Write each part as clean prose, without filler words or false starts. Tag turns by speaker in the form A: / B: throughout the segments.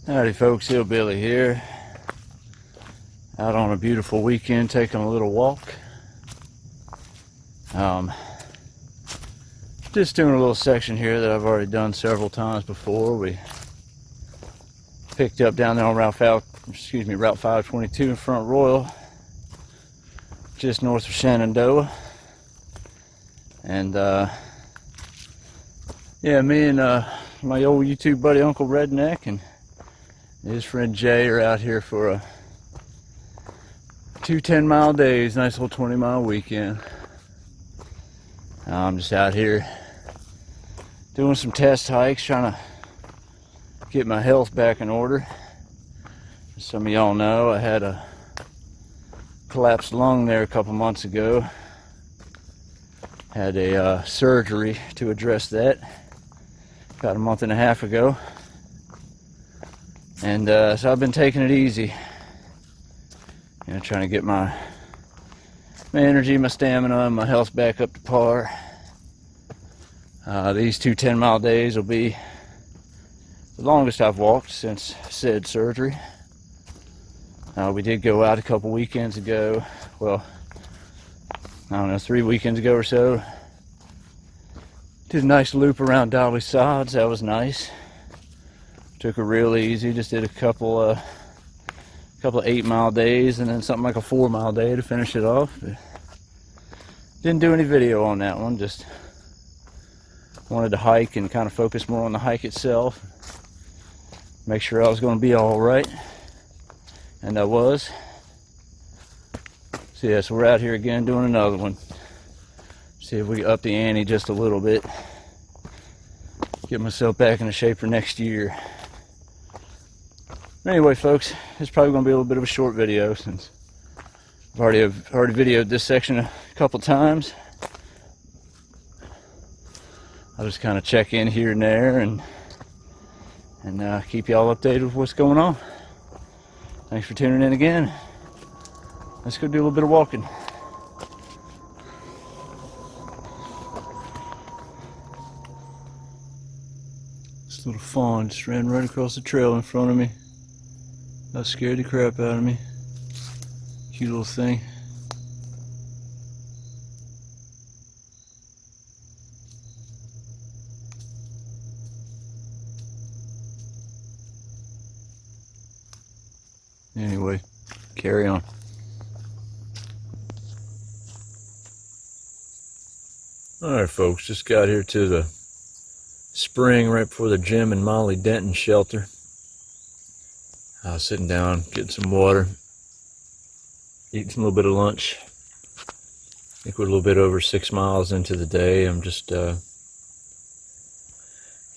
A: Howdy folks, Hillbilly here. Out on a beautiful weekend taking a little walk. Just doing a little section here that I've already done several times before. We picked up down there on Route 522 in Front Royal, just north of Shenandoah. And yeah, me and my old YouTube buddy Uncle Redneck and his friend Jay are out here for two 10-mile days, nice little 20-mile weekend. I'm just out here doing some test hikes, trying to get my health back in order. As some of y'all know, I had a collapsed lung there a couple months ago. Had a surgery to address that about a month and a half ago. And so I've been taking it easy, you know, trying to get my energy, my stamina, and my health back up to par. These two 10-mile days will be the longest I've walked since said surgery. We did go out a couple weekends ago, well, I don't know, 3 weekends ago or so. Did a nice loop around Dolly Sods, that was nice. Took it real easy, just did a couple of 8-mile days and then something like a 4-mile day to finish it off. Didn't do any video on that one, just wanted to hike and kind of focus more on the hike itself. Make sure I was going to be all right, and I was. So yeah, so we're out here again doing another one. See if we can up the ante just a little bit. Get myself back into shape for next year. Anyway, folks, it's probably going to be a little bit of a short video since I've already videoed this section a couple times. I'll just kind of check in here and there and keep y'all updated with what's going on. Thanks for tuning in again. Let's go do a little bit of walking. This little fawn just ran right across the trail in front of me. That scared the crap out of me. Cute little thing. Anyway, carry on. Alright folks, just got here to the spring right before the Jim and Molly Denton shelter. I was sitting down, getting some water, eating a little bit of lunch. I think we're a little bit over 6 miles into the day. I'm just, I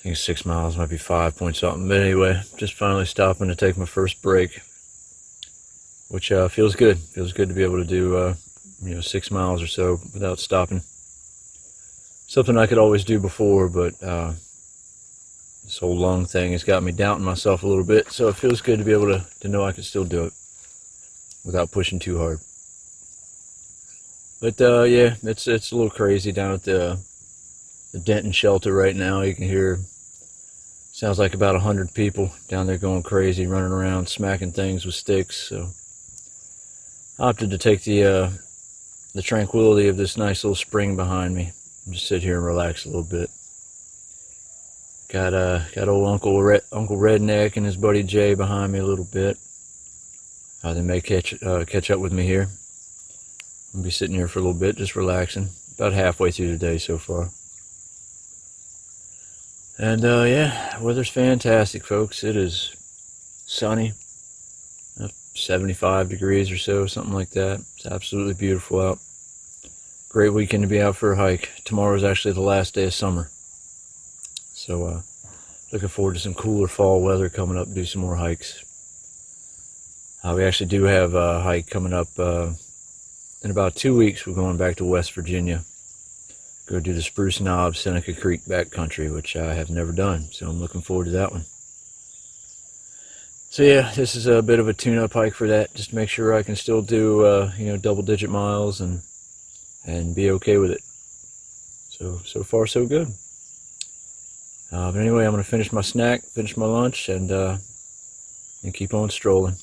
A: think 6 miles, might be 5 point something. But anyway, just finally stopping to take my first break, which feels good. Feels good to be able to do, 6 miles or so without stopping. Something I could always do before, but this whole lung thing has got me doubting myself a little bit, so it feels good to be able to know I can still do it without pushing too hard. But yeah, it's a little crazy down at the Denton shelter right now. You can hear, sounds like about 100 people down there going crazy, running around, smacking things with sticks. So I opted to take the tranquility of this nice little spring behind me and just sit here and relax a little bit. Got old Uncle Redneck and his buddy Jay behind me a little bit. They may catch up with me here. I'll be sitting here for a little bit, just relaxing. About halfway through the day so far. And yeah, weather's fantastic, folks. It is sunny, 75 degrees or so, something like that. It's absolutely beautiful out. Great weekend to be out for a hike. Tomorrow's actually the last day of summer. So looking forward to some cooler fall weather coming up, do some more hikes. We actually do have a hike coming up in about 2 weeks. We're going back to West Virginia. Go do the Spruce Knob, Seneca Creek backcountry, which I have never done. So I'm looking forward to that one. So yeah, this is a bit of a tune-up hike for that, just to make sure I can still do double-digit miles and be okay with it. So far so good. But anyway, I'm going to finish my snack, finish my lunch, and and keep on strolling.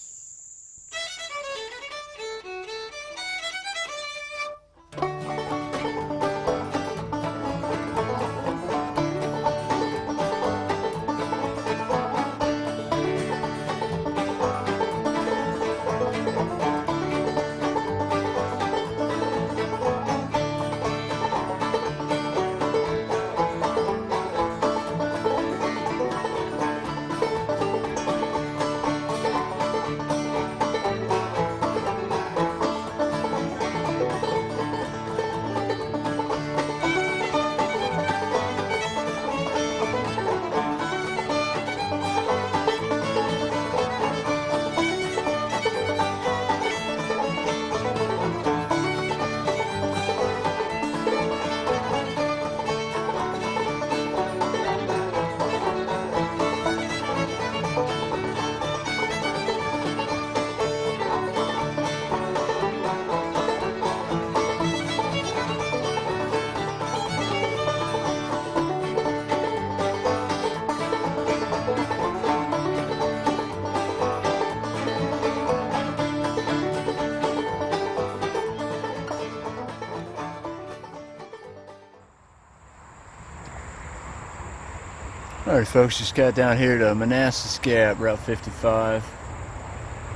A: Alright folks, just got down here to Manassas Gap, Route 55.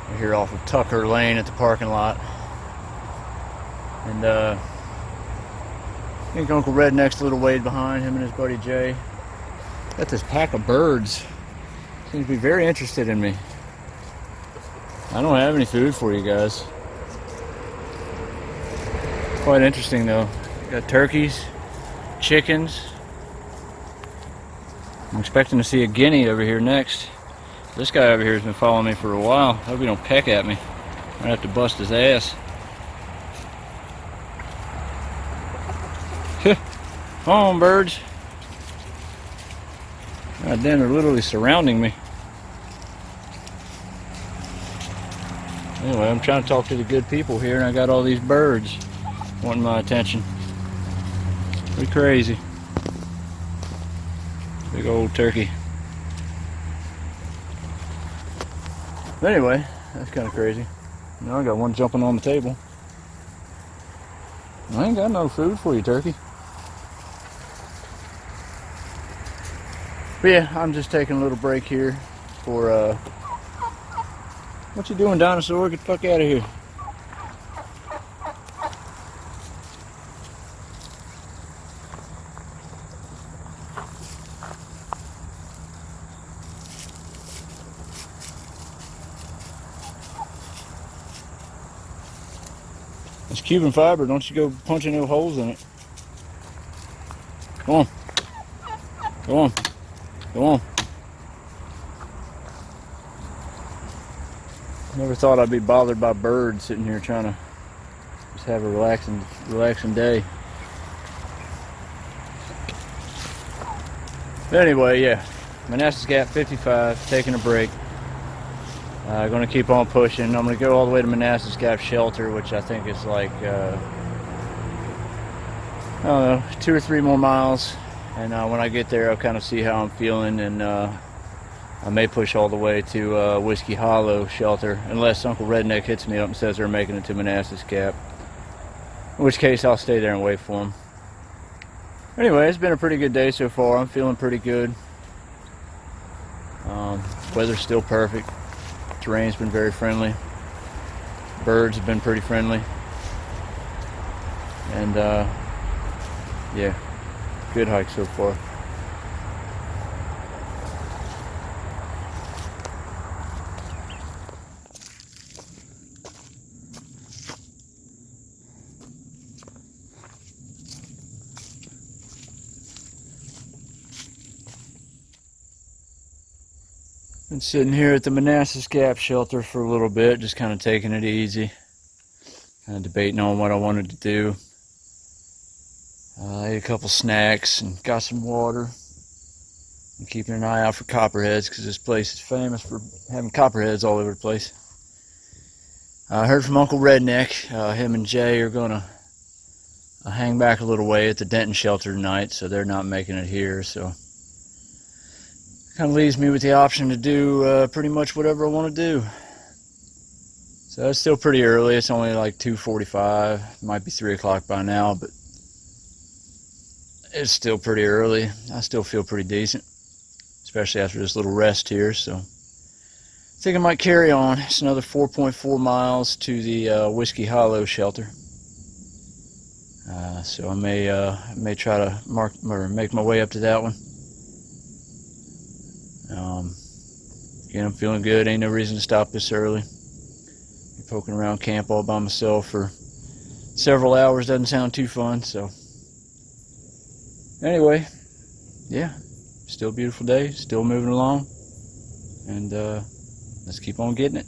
A: We're here off of Tucker Lane at the parking lot. And I think Uncle Redneck's a little way behind, him and his buddy Jay. Got this pack of birds. Seems to be very interested in me. I don't have any food for you guys. Quite interesting though. Got turkeys, chickens. I'm expecting to see a guinea over here next. This guy over here has been following me for a while. I hope he don't peck at me. I'm gonna have to bust his ass. Come on, birds. God damn, they're literally surrounding me. Anyway, I'm trying to talk to the good people here, and I got all these birds wanting my attention. Pretty crazy. Big old turkey. But anyway, that's kind of crazy. Now I got one jumping on the table. I ain't got no food for you, turkey. But yeah, I'm just taking a little break here for what you doing, dinosaur? Get the fuck out of here. It's Cuban fiber, don't you go punching no holes in it. Come on. Come on. Come on. Never thought I'd be bothered by birds sitting here trying to just have a relaxing day. But anyway, yeah. Manassas Gap 55, taking a break. Going to keep on pushing. I'm going to go all the way to Manassas Gap Shelter, which I think is like, I don't know, 2 or 3 more miles. And when I get there, I'll kind of see how I'm feeling, and I may push all the way to Whiskey Hollow Shelter, unless Uncle Redneck hits me up and says they're making it to Manassas Gap. In which case, I'll stay there and wait for him. Anyway, it's been a pretty good day so far. I'm feeling pretty good. Weather's still perfect. Terrain's been very friendly. Birds have been pretty friendly. And yeah, good hike so far. Been sitting here at the Manassas Gap Shelter for a little bit, just kind of taking it easy, kind of debating on what I wanted to do. I ate a couple snacks and got some water. I'm keeping an eye out for copperheads because this place is famous for having copperheads all over the place. I heard from Uncle Redneck. Him and Jay are going to hang back a little way at the Denton shelter tonight, so they're not making it here. So kind of leaves me with the option to do pretty much whatever I want to do. So it's still pretty early. It's only like 2:45. It might be 3 o'clock by now, but it's still pretty early. I still feel pretty decent, especially after this little rest here. So I think I might carry on. It's another 4.4 miles to the Whiskey Hollow shelter. So I may try to make my way up to that one. Again, I'm feeling good. Ain't no reason to stop this early. Poking around camp all by myself for several hours doesn't sound too fun. So anyway, yeah, still a beautiful day, still moving along, and let's keep on getting it.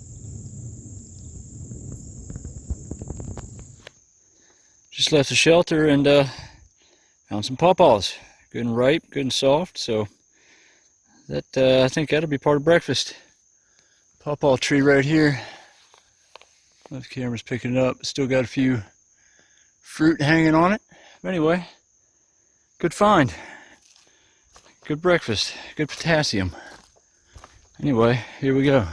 A: Just left the shelter and found some pawpaws, good and ripe, good and soft. So that I think that'll be part of breakfast. Pawpaw tree right here. The camera's picking it up. Still got a few fruit hanging on it. But anyway, good find. Good breakfast. Good potassium. Anyway, here we go.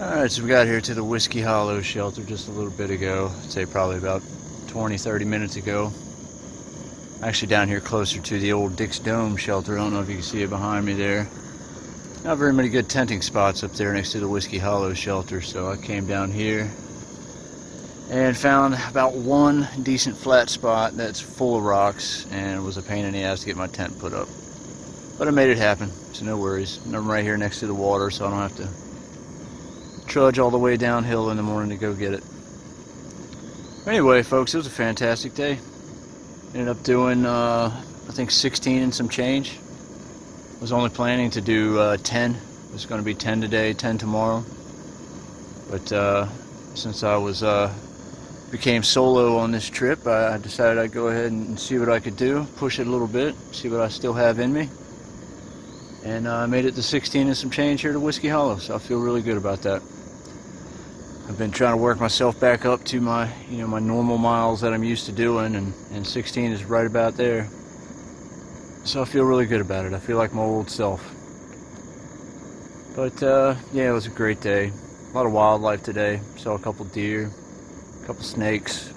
A: Alright, so we got here to the Whiskey Hollow shelter just a little bit ago. I'd say probably about 20-30 minutes ago. Actually down here closer to the old Dick's Dome shelter. I don't know if you can see it behind me there. Not very many good tenting spots up there next to the Whiskey Hollow shelter, so I came down here and found about one decent flat spot that's full of rocks, and it was a pain in the ass to get my tent put up. But I made it happen, so no worries. And I'm right here next to the water, so I don't have to trudge all the way downhill in the morning to go get it. Anyway, folks, it was a fantastic day. Ended up doing, I think 16 and some change. Was only planning to do 10. It was going to be 10 today, 10 tomorrow. But since I was became solo on this trip, I decided I'd go ahead and see what I could do, push it a little bit, see what I still have in me. And I made it to 16 and some change here to Whiskey Hollow, so I feel really good about that. I've been trying to work myself back up to my, my normal miles that I'm used to doing, and 16 is right about there. So I feel really good about it. I feel like my old self. But yeah, it was a great day. A lot of wildlife today. Saw a couple deer, a couple snakes,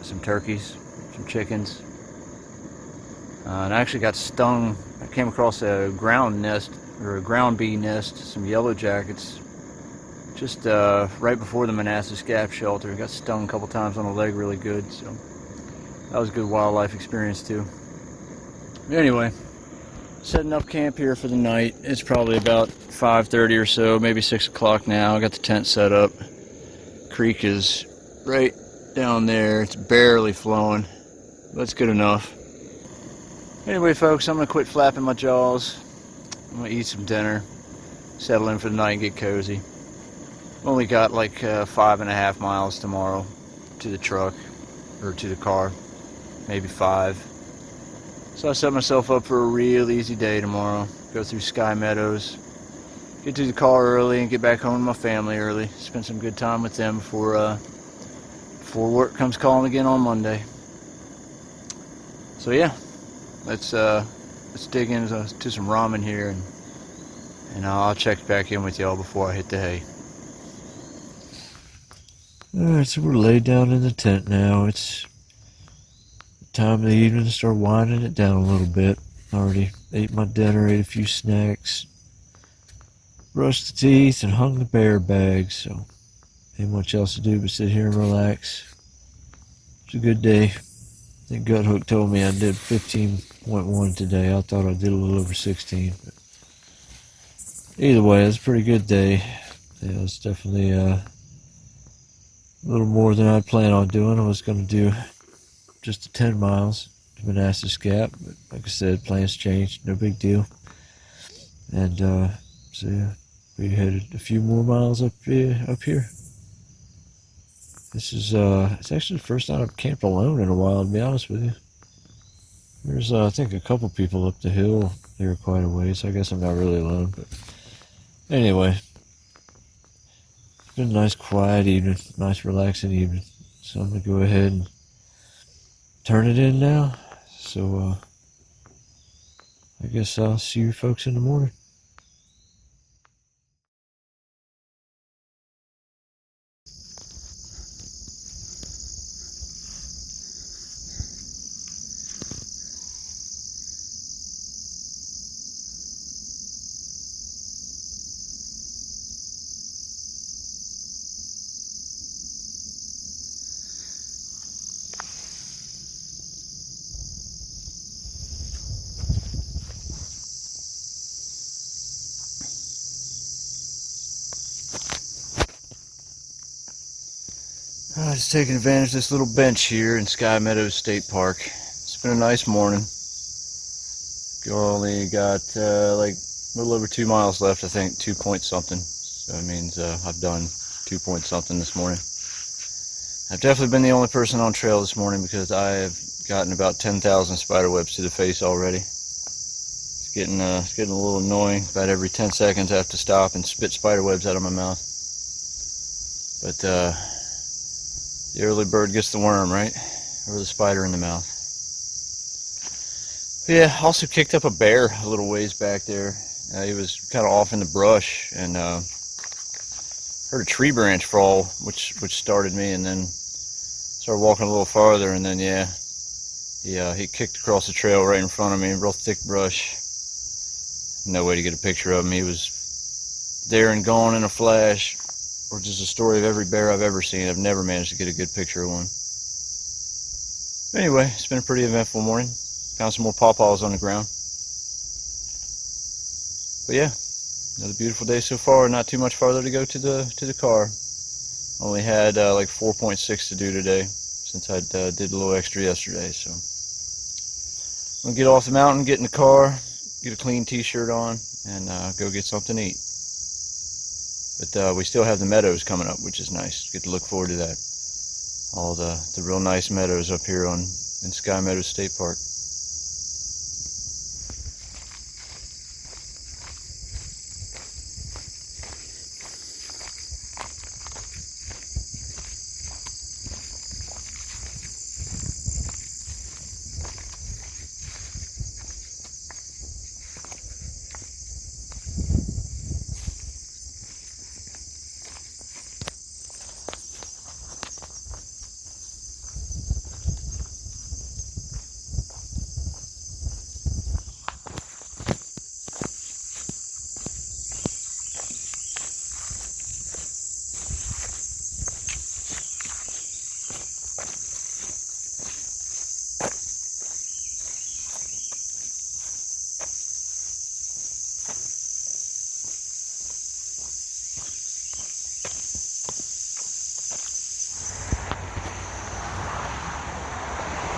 A: some turkeys, some chickens. And I actually got stung. I came across a ground nest, or a ground bee nest, some yellow jackets, just right before the Manassas Gap shelter. Got stung a couple times on the leg really good, so that was a good wildlife experience too. Anyway, setting up camp here for the night. It's probably about 5:30 or so, maybe 6 o'clock now. I got the tent set up. Creek is right down there. It's barely flowing, but it's good enough. Anyway, folks, I'm going to quit flapping my jaws. I'm going to eat some dinner, settle in for the night and get cozy. Only got like 5.5 miles tomorrow to the truck, or to the car, maybe 5. So I set myself up for a real easy day tomorrow. Go through Sky Meadows, get to the car early and get back home to my family early. Spend some good time with them before work comes calling again on Monday. So yeah, let's dig into some ramen here, and I'll check back in with y'all before I hit the hay. Alright, so we're laid down in the tent now. It's time of the evening to start winding it down a little bit. Already ate my dinner, ate a few snacks, brushed the teeth, and hung the bear bag, so ain't much else to do but sit here and relax. It's a good day. I think Gut Hook told me I did 15.1 today. I thought I did a little over 16. But either way, it's a pretty good day. Yeah, it's definitely a little more than I'd planned on doing. I was going to do just the 10 miles to Manassas Gap, but like I said, plans changed, no big deal. And so yeah, we headed a few more miles up here. This is it's actually the first time I've camped alone in a while, to be honest with you. There's I think a couple people up the hill there quite a ways, so I guess I'm not really alone, but Anyway, it's been a nice quiet evening, nice relaxing evening. So I'm going to go ahead and turn it in now. So I guess I'll see you folks in the morning. Just taking advantage of this little bench here in Sky Meadows State Park. It's been a nice morning. Only got like a little over 2 miles left, I think, 2 point something. So that means I've done 2 point something this morning. I've definitely been the only person on trail this morning because I have gotten about 10,000 spider webs to the face already. It's getting a little annoying. About every 10 seconds I have to stop and spit spider webs out of my mouth. But the early bird gets the worm, right? Or the spider in the mouth. But yeah, also kicked up a bear a little ways back there. He was kind of off in the brush and heard a tree branch fall, which started me, and then started walking a little farther, and then yeah, he kicked across the trail right in front of me, real thick brush. No way to get a picture of him. He was there and gone in a flash. Which is a story of every bear I've ever seen. I've never managed to get a good picture of one. Anyway, it's been a pretty eventful morning. Found some more pawpaws on the ground. But yeah, another beautiful day so far. Not too much farther to go to the car. Only had like 4.6 to do today, since I did a little extra yesterday. So I'm gonna get off the mountain, get in the car, get a clean t-shirt on, and go get something to eat. But we still have the meadows coming up, which is nice. Get to look forward to that. All the real nice meadows up here in Sky Meadows State Park.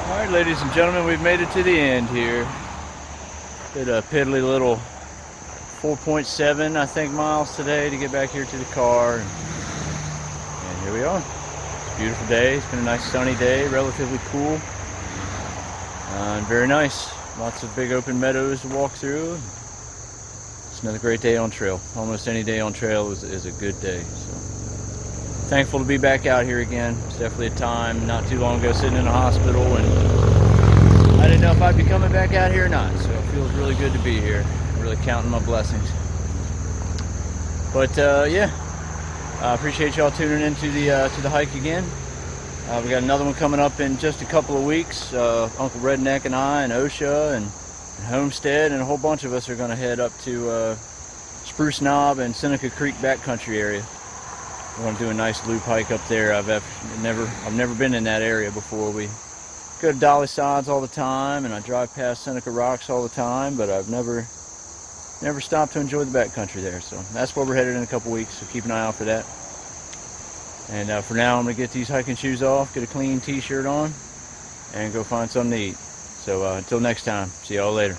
A: Alright, ladies and gentlemen, we've made it to the end here. Did a piddly little 4.7, I think, miles today to get back here to the car. And here we are. It's a beautiful day. It's been a nice sunny day, relatively cool. And very nice. Lots of big open meadows to walk through. It's another great day on trail. Almost any day on trail is a good day. So thankful to be back out here again. It's definitely a time not too long ago sitting in a hospital, and I didn't know if I'd be coming back out here or not. So it feels really good to be here. I'm really counting my blessings. But yeah, I appreciate y'all tuning into the hike again. We got another one coming up in just a couple of weeks. Uncle Redneck and I and OSHA and Homestead and a whole bunch of us are going to head up to Spruce Knob and Seneca Creek backcountry area. We're going to do a nice loop hike up there. I've never been in that area before. We go to Dolly Sides all the time, and I drive past Seneca Rocks all the time, but I've never stopped to enjoy the backcountry there. So that's where we're headed in a couple weeks, so keep an eye out for that. And for now, I'm going to get these hiking shoes off, get a clean t-shirt on, and go find something to eat. So until next time, see y'all later.